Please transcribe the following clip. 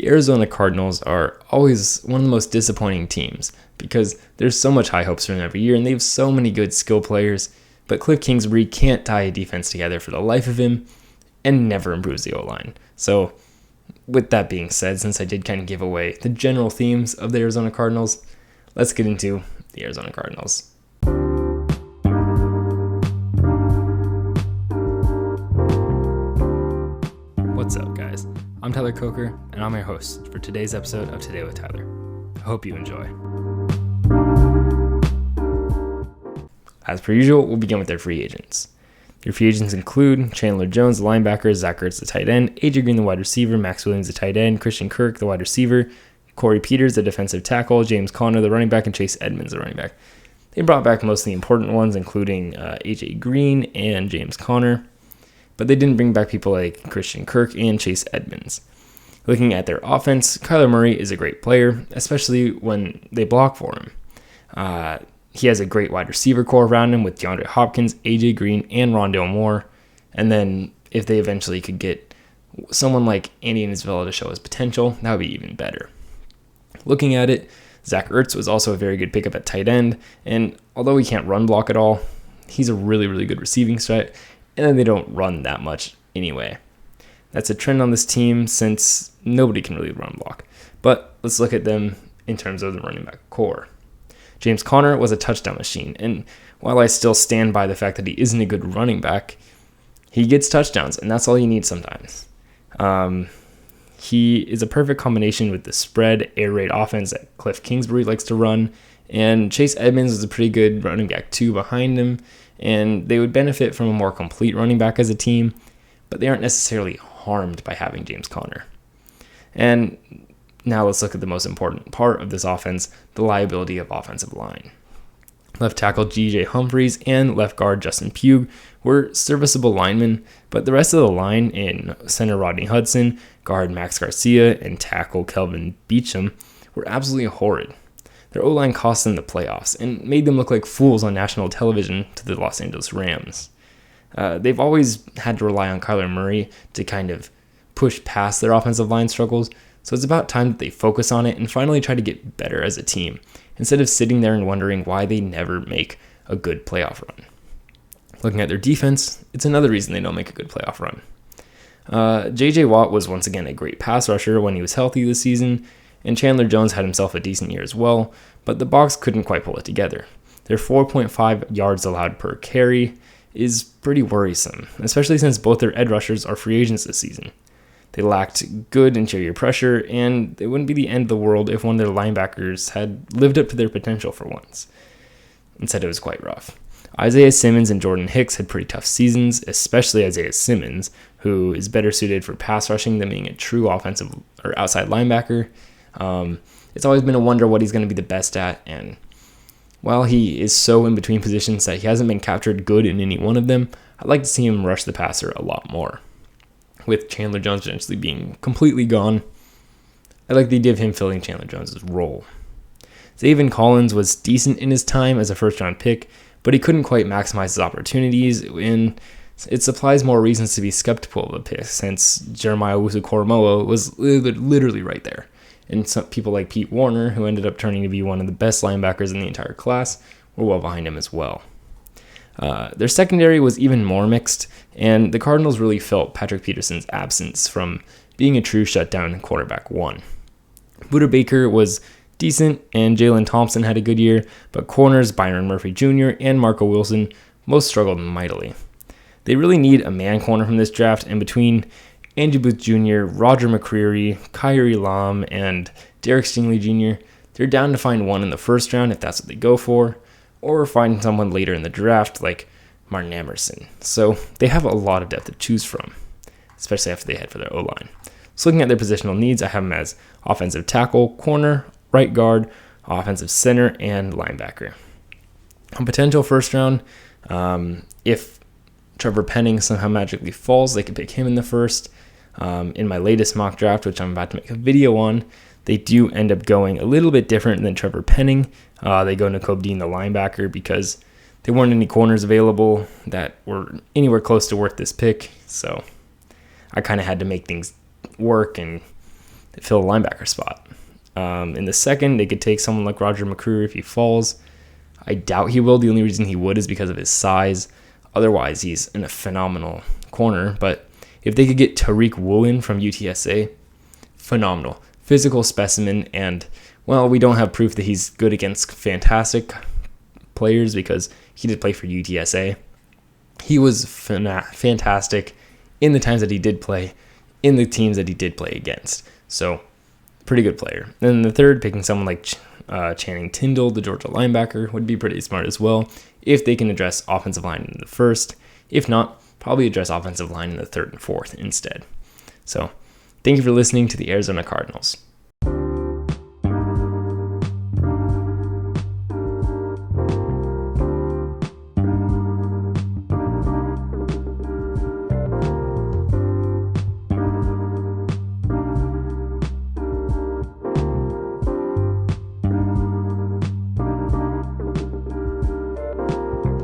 the Arizona Cardinals are always one of the most disappointing teams because there's so much high hopes for them every year and they have so many good skill players, but Kliff Kingsbury can't tie a defense together for the life of him and never improves the O-line. So with that being said, since I did kind of give away the general themes of the Arizona Cardinals, let's get into the Arizona Cardinals. What's up, guys? I'm Tyler Coker, and I'm your host for today's episode of Today with Tyler. I hope you enjoy. As per usual, we'll begin with their free agents. Your free agents include Chandler Jones, the linebacker, Zach Ertz, the tight end, AJ Green, the wide receiver, Max Williams, the tight end, Christian Kirk, the wide receiver, Corey Peters, the defensive tackle, James Conner, the running back, and Chase Edmonds, the running back. They brought back most of the important ones, including AJ Green and James Conner, but they didn't bring back people like Christian Kirk and Chase Edmonds. Looking at their offense, Kyler Murray is a great player, especially when they block for him. He has a great wide receiver core around him with DeAndre Hopkins, AJ Green, and Rondale Moore. And then if they eventually could get someone like Andy Isabella to show his potential, that would be even better. Looking at it, Zach Ertz was also a very good pickup at tight end, and although he can't run block at all, he's a really, really good receiving threat, and then they don't run that much anyway. That's a trend on this team since nobody can really run block. But let's look at them in terms of the running back core. James Conner was a touchdown machine, and while I still stand by the fact that he isn't a good running back, he gets touchdowns, and that's all you need sometimes. He is a perfect combination with the spread, air raid offense that Kliff Kingsbury likes to run, and Chase Edmonds is a pretty good running back too behind him, and they would benefit from a more complete running back as a team, but they aren't necessarily harmed by having James Conner. And now let's look at the most important part of this offense, the liability of offensive line. Left tackle G.J. Humphries and left guard Justin Pugh were serviceable linemen, but the rest of the line in center Rodney Hudson, guard Max Garcia, and tackle Kelvin Beachum were absolutely horrid. Their O-line cost them the playoffs and made them look like fools on national television to the Los Angeles Rams. They've always had to rely on Kyler Murray to kind of push past their offensive line struggles, so it's about time that they focus on it and finally try to get better as a team, instead of sitting there and wondering why they never make a good playoff run. Looking at their defense, it's another reason they don't make a good playoff run. J.J. Watt was once again a great pass rusher when he was healthy this season, and Chandler Jones had himself a decent year as well, but the box couldn't quite pull it together. Their 4.5 yards allowed per carry is pretty worrisome, especially since both their edge rushers are free agents this season. They lacked good interior pressure, and it wouldn't be the end of the world if one of their linebackers had lived up to their potential for once. Instead, it was quite rough. Isaiah Simmons and Jordan Hicks had pretty tough seasons, especially Isaiah Simmons, who is better suited for pass rushing than being a true offensive or outside linebacker. It's always been a wonder what he's going to be the best at, and while he is so in between positions that he hasn't been captured good in any one of them, I'd like to see him rush the passer a lot more. With Chandler Jones potentially being completely gone, I like the idea of him filling Chandler Jones' role. Zaven Collins was decent in his time as a first-round pick, but he couldn't quite maximize his opportunities, and it supplies more reasons to be skeptical of the pick, since Jeremiah Owusu-Koramoah was literally right there. And some people like Pete Warner, who ended up turning to be one of the best linebackers in the entire class, were well behind him as well. Their secondary was even more mixed, and the Cardinals really felt Patrick Peterson's absence from being a true shutdown quarterback one. Buda Baker was decent, and Jalen Thompson had a good year, but corners Byron Murphy Jr. and Marco Wilson most struggled mightily. They really need a man corner from this draft, and between Andrew Booth Jr., Roger McCreary, Kyrie Lam, and Derek Stingley Jr., they're down to find one in the first round if that's what they go for, or find someone later in the draft like Martin Emerson. So they have a lot of depth to choose from, especially after they head for their O-line. So looking at their positional needs, I have them as offensive tackle, corner, right guard, offensive center, and linebacker. On potential first round, if Trevor Penning somehow magically falls, they could pick him in the first. In my latest mock draft, which I'm about to make a video on, they do end up going a little bit different than Trevor Penning. They go Nakobe Dean, the linebacker, because there weren't any corners available that were anywhere close to worth this pick. So I kind of had to make things work, and fill a linebacker spot. In the second, they could take someone like Roger McCreary if he falls. I doubt he will. The only reason he would is because of his size. Otherwise, he's in a phenomenal corner. But if they could get Tariq Woolen from UTSA, phenomenal. Physical specimen. And, well, we don't have proof that he's good against fantastic players because he did play for UTSA. He was fantastic in the times that he did play, in the teams that he did play against. So, pretty good player. Then the third, picking someone like Channing Tindall, the Georgia linebacker, would be pretty smart as well if they can address offensive line in the first. If not, probably address offensive line in the third and fourth instead. So, thank you for listening to the Arizona Cardinals.